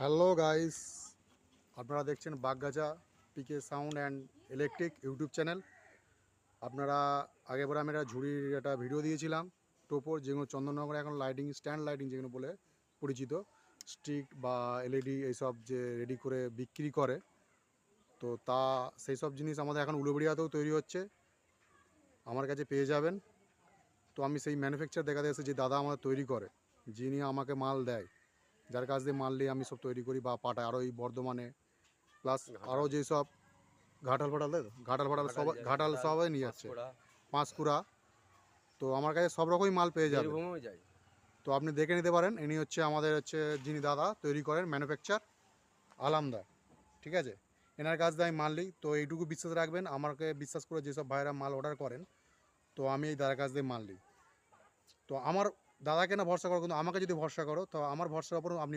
Hello guys, আপনারা দেখছেন Baggachha PK sound and electric YouTube channel. আপনারা আগেবার আমি একটা ঝুড়ির একটা ভিডিও দিয়েছিলাম টোপর, যেগুলো চন্দননগরে এখন লাইটিং স্ট্যান্ড লাইটিং যেগুলো বলে পরিচিত, স্ট্রিক বা এলইডি এইসব যে রেডি করে বিক্রি করে। তো সেই সব জিনিস আমাদের এখন উলুবেড়িয়াতেও তৈরি হচ্ছে, আমার কাছে পেয়ে যাবেন। তো আমি সেই ম্যানুফ্যাকচার দেখাতে এসেছি, যে দাদা আমাদের তৈরি করে, যিনি আমাকে মাল দেয়, যার কাছ দিয়ে মাল নিয়ে আমি সব তৈরি করি বা পাঠাই আরও এই বর্ধমানে, প্লাস আরও যেসব ঘাটাল ফাটাল, তাই তো ঘাটাল ফাটাল সব ঘাটাল সবাই নিয়ে যাচ্ছে, পাঁশকুড়া। তো আমার কাছে সব রকমই মাল পেয়ে যাবে, তো আপনি দেখে নিতে পারেন। ইনি হচ্ছে আমাদের যিনি দাদা তৈরি করেন, ম্যানুফ্যাকচার আলামদা, ঠিক আছে। এনার কাছ দিয়ে আমি মাল নিই। তো এইটুকু বিশ্বাস রাখবেন, আমাকে বিশ্বাস করে যেসব ভাইরা মাল অর্ডার করেন, তো আমি এই দাদার কাছ দিয়ে মাল নিই। তো আমার দাদাকে না ভরসা করো, কিন্তু আমাকে যদি ভরসা করো, তো আমার ভরসার ওপর আপনি